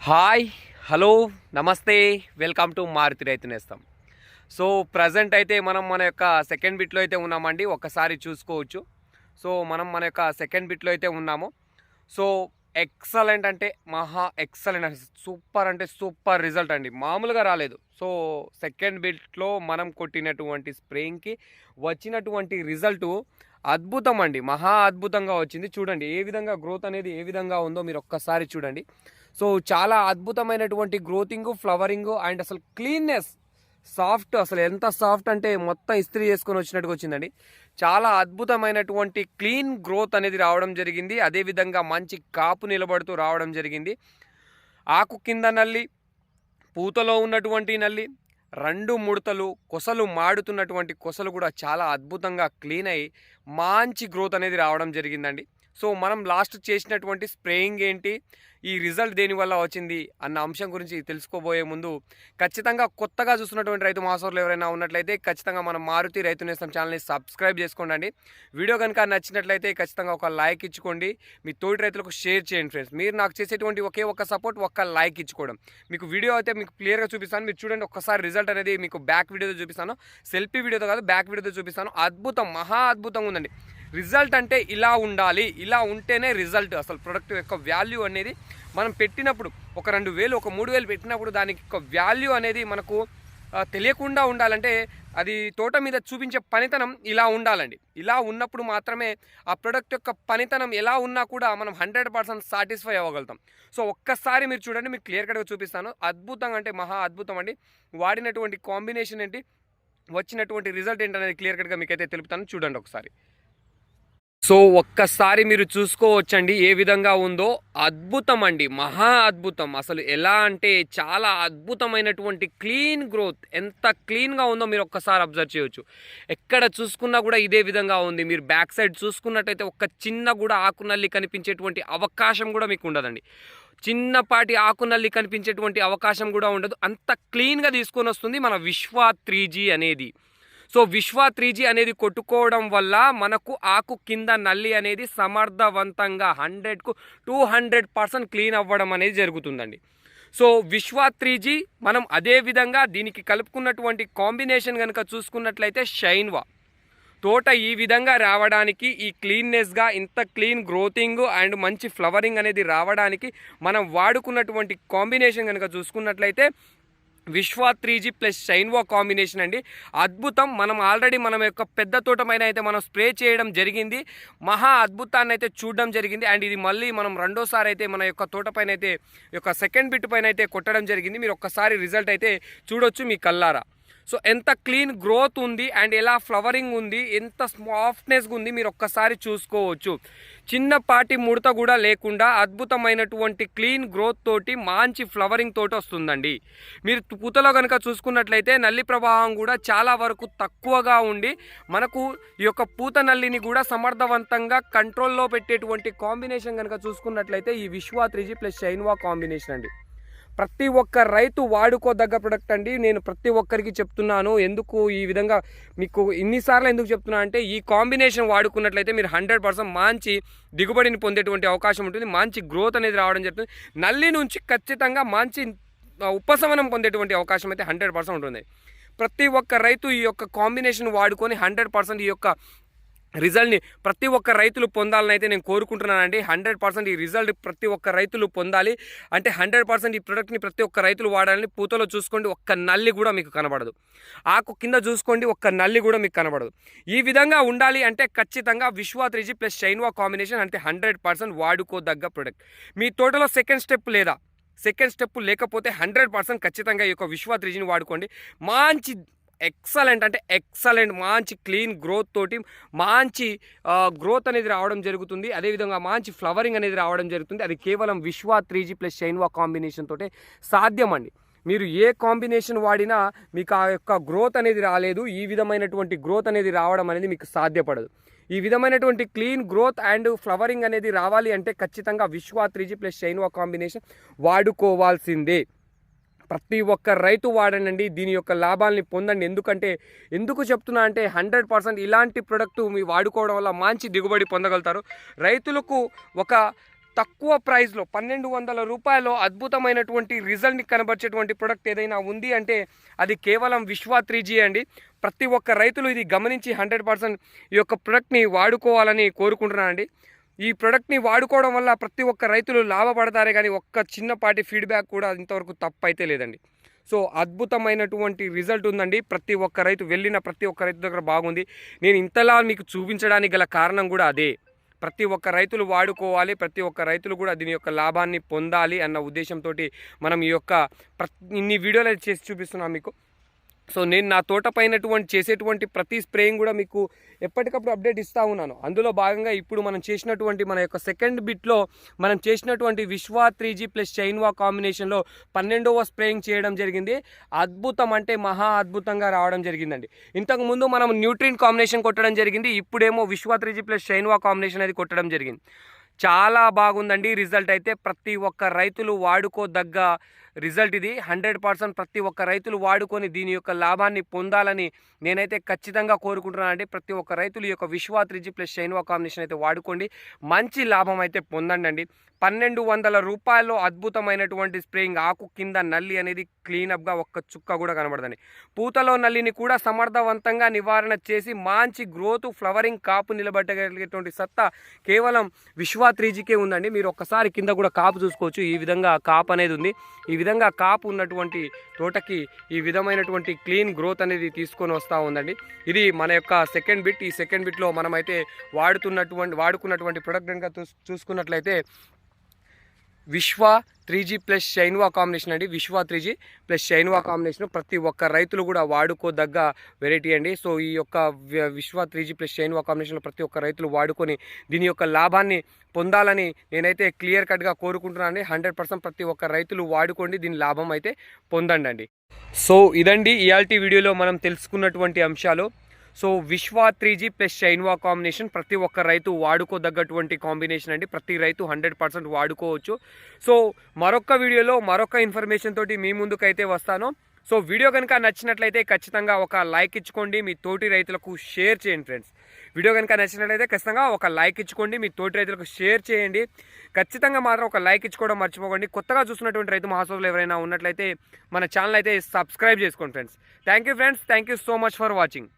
Hi, hello, నమస్తే, welcome to Maruti రైతు నేస్తం. సో ప్రజెంట్ అయితే మనం మన యొక్క సెకండ్ బిట్లో అయితే ఉన్నామండి. ఒక్కసారి చూసుకోవచ్చు. సో మనం మన యొక్క సెకండ్ బిట్లో అయితే ఉన్నాము. సో ఎక్సలెంట్ అంటే మహా ఎక్సలెంట్ అంటే సూపర్ రిజల్ట్ అండి, మామూలుగా రాలేదు. సో సెకండ్ బిట్లో మనం కొట్టినటువంటి స్ప్రేయింగ్కి వచ్చినటువంటి రిజల్టు అద్భుతం అండి, మహా అద్భుతంగా వచ్చింది. చూడండి ఏ విధంగా గ్రోత్ అనేది ఏ విధంగా ఉందో మీరు ఒక్కసారి చూడండి. సో చాలా అద్భుతమైనటువంటి గ్రోతింగ్, ఫ్లవరింగ్ అండ్ అసలు క్లీన్నెస్, సాఫ్ట్, అసలు ఎంత సాఫ్ట్ అంటే మొత్తం ఇస్త్రీ చేసుకొని వచ్చినట్టుగా వచ్చిందండి. చాలా అద్భుతమైనటువంటి క్లీన్ గ్రోత్ అనేది రావడం జరిగింది. అదేవిధంగా మంచి కాపు నిలబడుతూ రావడం జరిగింది. ఆకు కింద నల్లి, పూతలో ఉన్నటువంటి నల్లి, రెండు ముడతలు, కొసలు మాడుతున్నటువంటి కొసలు కూడా చాలా అద్భుతంగా క్లీన్ అయ్యి మంచి గ్రోత్ అనేది రావడం జరిగిందండి. సో మనం లాస్ట్ చేసినటువంటి స్ప్రేయింగ్ ఏంటి, ఈ రిజల్ట్ దేనివల్ల వచ్చింది అన్న అంశం గురించి తెలుసుకోబోయే ముందు ఖచ్చితంగా కొత్తగా చూస్తున్నటువంటి రైతు మాసోర్లు ఎవరైనా ఉన్నట్లయితే ఖచ్చితంగా మనం మారుతి రైతు నేస్తం ఛానల్ని సబ్స్క్రైబ్ చేసుకోండి. వీడియో కనుక నచ్చినట్లయితే ఖచ్చితంగా ఒక లైక్ ఇచ్చుకోండి, మీ తోటి రైతులకు షేర్ చేయండి ఫ్రెండ్స్. మీరు నాకు చేసేటువంటి ఒకే ఒక సపోర్ట్, ఒక్క లైక్ ఇచ్చుకోవడం. మీకు వీడియో అయితే మీకు క్లియర్గా చూపిస్తాను, మీరు చూడండి. ఒక్కసారి రిజల్ట్ అనేది మీకు బ్యాక్ వీడియోతో చూపిస్తాను, సెల్ఫీ వీడియోతో కాదు బ్యాక్ వీడియోతో చూపిస్తాను. అద్భుతం, మహా అద్భుతంగా ఉందండి. రిజల్ట్ అంటే ఇలా ఉండాలి, ఇలా ఉంటేనే రిజల్ట్. అసలు ప్రొడక్ట్ యొక్క వాల్యూ అనేది మనం పెట్టినప్పుడు ఒక 2,000 ఒక 3,000 పెట్టినప్పుడు దానికి ఒక వాల్యూ అనేది మనకు తెలియకుండా ఉండాలంటే అది తోట మీద చూపించే పనితనం ఇలా ఉండాలండి. ఇలా ఉన్నప్పుడు మాత్రమే ఆ ప్రొడక్ట్ యొక్క పనితనం ఎలా ఉన్నా కూడా మనం 100% సాటిస్ఫై అవ్వగలుగుతాం. సో ఒక్కసారి మీరు చూడండి, మీకు క్లియర్ కట్గా చూపిస్తాను. అద్భుతంగా అంటే మహా అద్భుతం అండి. వాడినటువంటి కాంబినేషన్ ఏంటి, వచ్చినటువంటి రిజల్ట్ ఏంటనేది క్లియర్ కట్గా మీకైతే తెలుపుతాను. చూడండి ఒకసారి. సో ఒక్కసారి మీరు చూసుకోవచ్చండి ఏ విధంగా ఉందో. అద్భుతం అండి, మహా అద్భుతం. అసలు ఎలా అంటే చాలా అద్భుతమైనటువంటి క్లీన్ గ్రోత్, ఎంత క్లీన్గా ఉందో మీరు ఒక్కసారి అబ్జర్వ్ చేయవచ్చు. ఎక్కడ చూసుకున్నా కూడా ఇదే విధంగా ఉంది. మీరు బ్యాక్ సైడ్ చూసుకున్నట్టయితే ఒక్క చిన్న కూడా ఆకునల్లి కనిపించేటువంటి అవకాశం కూడా మీకు ఉండదండి. చిన్నపాటి ఆకునల్లి కనిపించేటువంటి అవకాశం కూడా ఉండదు. అంత క్లీన్గా తీసుకొని వస్తుంది మన విశ్వ 3G అనేది. సో విశ్వ 3G అనేది కొట్టుకోవడం వల్ల మనకు ఆకు కింద నల్లి అనేది సమర్థవంతంగా 100కు 200% క్లీన్ అవ్వడం అనేది జరుగుతుందండి. సో విశ్వ 3G మనం అదే విధంగా దీనికి కలుపుకున్నటువంటి కాంబినేషన్ కనుక చూసుకున్నట్లయితే షైన్వా. తోట ఈ విధంగా రావడానికి, ఈ క్లీన్నెస్గా ఇంత క్లీన్ గ్రోతింగ్ అండ్ మంచి ఫ్లవరింగ్ అనేది రావడానికి మనం వాడుకున్నటువంటి కాంబినేషన్ కనుక చూసుకున్నట్లయితే విశ్వ 3G ప్లస్ షైన్వా కాంబినేషన్ అండి. అద్భుతం. మనం ఆల్రెడీ మన యొక్క పెద్ద తోట పైన అయితే మనం స్ప్రే చేయడం జరిగింది, మహా అద్భుతాన్ని అయితే చూడడం జరిగింది. అండ్ ఇది మళ్ళీ మనం రెండోసారి అయితే మన యొక్క తోట పైన అయితే యొక్క సెకండ్ బిట్ పైన అయితే కొట్టడం జరిగింది. మీరు ఒక్కసారి రిజల్ట్ అయితే చూడొచ్చు మీ కల్లారా. సో ఎంత క్లీన్ గ్రోత్ ఉంది అండ్ ఎలా ఫ్లవరింగ్ ఉంది, ఎంత సాఫ్ట్నెస్గా ఉంది మీరు ఒక్కసారి చూసుకోవచ్చు. చిన్నపాటి ముడత కూడా లేకుండా అద్భుతమైనటువంటి క్లీన్ గ్రోత్ తోటి మంచి ఫ్లవరింగ్ తోటి వస్తుందండి. మీరు పూతలో కనుక చూసుకున్నట్లయితే నల్లి ప్రవాహం కూడా చాలా వరకు తక్కువగా ఉండి మనకు ఈ యొక్క పూత నల్లిని కూడా సమర్థవంతంగా కంట్రోల్లో పెట్టేటువంటి కాంబినేషన్ కనుక చూసుకున్నట్లయితే ఈ విశ్వ 3G ప్లస్ షైన్వా కాంబినేషన్ అండి. ప్రతి ఒక్క రైతు వాడుకోదగ్గ ప్రొడక్ట్ అండి. నేను ప్రతి ఒక్కరికి చెప్తున్నాను. ఎందుకు ఈ విధంగా మీకు ఇన్నిసార్లు ఎందుకు చెప్తున్నా అంటే ఈ కాంబినేషన్ వాడుకున్నట్లయితే మీరు 100% మంచి దిగుబడిని పొందేటువంటి అవకాశం ఉంటుంది. మంచి గ్రోత్ అనేది రావడం జరుగుతుంది. నల్లి నుంచి ఖచ్చితంగా మంచి ఉపశమనం పొందేటువంటి అవకాశం అయితే 100% ఉంటుంది. ప్రతి ఒక్క రైతు ఈ యొక్క కాంబినేషన్ వాడుకొని 100% ఈ యొక్క రిజల్ట్ని ప్రతి ఒక్క రైతులు పొందాలని అయితే నేను కోరుకుంటున్నానండి. 100% ఈ రిజల్ట్ ప్రతి ఒక్క రైతులు పొందాలి అంటే 100% ఈ ప్రొడక్ట్ని ప్రతి ఒక్క రైతులు వాడాలని. పూతలో చూసుకోండి, ఒక్క నల్లి కూడా మీకు కనబడదు. ఆకు కింద చూసుకోండి, ఒక్క నల్లి కూడా మీకు కనబడదు. ఈ విధంగా ఉండాలి అంటే ఖచ్చితంగా విశ్వ 3G ప్లస్ షైన్వా కాంబినేషన్ అంటే 100% వాడుకోదగ్గ ప్రొడక్ట్. మీ తోటలో సెకండ్ స్టెప్ లేకపోతే 100% ఖచ్చితంగా ఈ యొక్క విశ్వ 3Gని వాడుకోండి. మంచి ఎక్సలెంట్ అంటే ఎక్సలెంట్, మంచి క్లీన్ గ్రోత్ తోటి మంచి గ్రోత్ అనేది రావడం జరుగుతుంది. అదేవిధంగా మంచి ఫ్లవరింగ్ అనేది రావడం జరుగుతుంది. అది కేవలం విశ్వ 3G ప్లస్ షైన్వా కాంబినేషన్ తోటే సాధ్యం అండి. మీరు ఏ కాంబినేషన్ వాడినా మీకు ఆ యొక్క గ్రోత్ అనేది రాలేదు. ఈ విధమైనటువంటి గ్రోత్ అనేది రావడం అనేది మీకు సాధ్యపడదు. ఈ విధమైనటువంటి క్లీన్ గ్రోత్ అండ్ ఫ్లవరింగ్ అనేది రావాలి అంటే ఖచ్చితంగా విశ్వ 3G ప్లస్ షైన్వా కాంబినేషన్ వాడుకోవాల్సిందే. ప్రతి ఒక్క రైతు వాడండి, దీని యొక్క లాభాలని పొందండి. ఎందుకు చెప్తున్నా అంటే 100% ఇలాంటి ప్రొడక్ట్ మీ వాడుకోవడం వల్ల మంచి దిగుబడి పొందగలుగుతారు. రైతులకు ఒక తక్కువ ప్రైస్లో 1200 రూపాయలు అద్భుతమైనటువంటి రిజల్ట్ని కనబరిచేటువంటి ప్రొడక్ట్ ఏదైనా ఉంది అంటే అది కేవలం విశ్వ 3G అండి. ప్రతి ఒక్క రైతులు ఇది గమనించి 100% ఈ యొక్క ప్రొడక్ట్ని వాడుకోవాలని కోరుకుంటున్నానండి. ఈ ప్రొడక్ట్ని వాడుకోవడం వల్ల ప్రతి ఒక్క రైతులు లాభపడతారే కానీ ఒక్క చిన్నపాటి ఫీడ్బ్యాక్ కూడా ఇంతవరకు తప్పు అయితే లేదండి. సో అద్భుతమైనటువంటి రిజల్ట్ ఉందండి. ప్రతి ఒక్క రైతు వెళ్ళిన ప్రతి ఒక్క రైతు దగ్గర బాగుంది. నేను ఇంతలా మీకు చూపించడానికి గల కారణం కూడా అదే. ప్రతి ఒక్క రైతులు వాడుకోవాలి, ప్రతి ఒక్క రైతులు కూడా దీని యొక్క లాభాన్ని పొందాలి అన్న ఉద్దేశంతో మనం ఈ యొక్క ఇన్ని వీడియోలు చేసి చూపిస్తున్నాం మీకు. సో నేను నా తోట పైనటువంటి చేసేటువంటి ప్రతి స్ప్రేయింగ్ కూడా మీకు ఎప్పటికప్పుడు అప్డేట్ ఇస్తూ ఉన్నాను. అందులో భాగంగా ఇప్పుడు మనం చేసినటువంటి మన యొక్క సెకండ్ బిట్లో మనం చేసినటువంటి విశ్వ 3G ప్లస్ చైన్వా కాంబినేషన్లో 12వ స్ప్రేయింగ్ చేయడం జరిగింది. అద్భుతం అంటే మహా అద్భుతంగా రావడం జరిగిందండి. ఇంతకుముందు మనం న్యూట్రిన్ కాంబినేషన్ కొట్టడం జరిగింది, ఇప్పుడేమో విశ్వ 3G ప్లస్ చైన్వా కాంబినేషన్ అది కొట్టడం జరిగింది. చాలా బాగుందండి రిజల్ట్ అయితే. ప్రతి ఒక్క రైతులు వాడుకోదగ్గ రిజల్ట్ ఇది. 100% ప్రతి ఒక్క రైతులు వాడుకొని దీని యొక్క లాభాన్ని పొందాలని నేనైతే ఖచ్చితంగా కోరుకుంటున్నానండి. ప్రతి ఒక్క రైతులు ఈ యొక్క విశ్వ 3G ప్లస్ చైన్వా కాంబినేషన్ అయితే వాడుకోండి, మంచి లాభం అయితే పొందండి. 1200 రూపాయల్లో అద్భుతమైనటువంటి స్ప్రేయింగ్. ఆకు కింద నల్లి అనేది క్లీనప్గా ఒక్క చుక్క కూడా కనబడదండి. పూతలో నల్లిని కూడా సమర్థవంతంగా నివారణ చేసి మంచి గ్రోత్, ఫ్లవరింగ్, కాపు నిలబెట్టగలిగేటువంటి సత్తా కేవలం విశ్వ 3Gకే ఉందండి. మీరు ఒక్కసారి కింద కూడా కాపు చూసుకోవచ్చు. ఈ విధంగా కాపు అనేది ఉంది. ఈ విధంగా కాపు ఉన్నటువంటి తోటకి ఈ విధమైనటువంటి క్లీన్ గ్రోత్ అనేది తీసుకొని వస్తూ ఉందండి. ఇది మన యొక్క సెకండ్ బిట్. ఈ సెకండ్ బిట్లో మనమైతే వాడుకున్నటువంటి ప్రొడక్ట్ కనుక చూసుకున్నట్లయితే విశ్వ 3G ప్లస్ చైన్వా కాంబినేషన్ అండి. విశ్వ 3G ప్లస్ చైన్వా కాంబినేషన్ ప్రతి ఒక్క రైతులు కూడా వాడుకోదగ్గ వెరైటీ అండి. సో ఈ యొక్క విశ్వ 3G ప్లస్ చైన్వా కాంబినేషన్లో ప్రతి ఒక్క రైతులు వాడుకొని దీని యొక్క లాభాన్ని పొందాలని నేనైతే క్లియర్ కట్గా కోరుకుంటున్నాను. 100% ప్రతి ఒక్క రైతులు వాడుకోండి, దీని లాభం అయితే పొందండి. సో ఇదండి ఇయాల్టి వీడియోలో మనం తెలుసుకున్నటువంటి అంశాలు. సో విశ్వ 3G ప్లస్ చైన్వా కాంబినేషన్ ప్రతి ఒక్క రైతు వాడుకోదగ్గటువంటి కాంబినేషన్ అండి. ప్రతి రైతు 100% వాడుకోవచ్చు. సో మరొక వీడియోలో మరొక ఇన్ఫర్మేషన్ తోటి మీ ముందుకైతే వస్తాను. సో వీడియో కనుక నచ్చినట్లయితే ఖచ్చితంగా ఒక లైక్ ఇచ్చుకోండి, మీ తోటి రైతులకు షేర్ చేయండి ఫ్రెండ్స్. వీడియో కనుక నచ్చినట్లయితే ఖచ్చితంగా ఒక లైక్ ఇచ్చుకోండి, మీ తోటి రైతులకు షేర్ చేయండి. ఖచ్చితంగా మాత్రం ఒక లైక్ ఇచ్చుకోవడం మర్చిపోకండి. కొత్తగా చూస్తున్నటువంటి రైతు మహాసభలు ఎవరైనా ఉన్నట్లయితే మన ఛానల్ అయితే సబ్స్క్రైబ్ చేసుకోండి friends. Thank you friends, thank you so much for watching.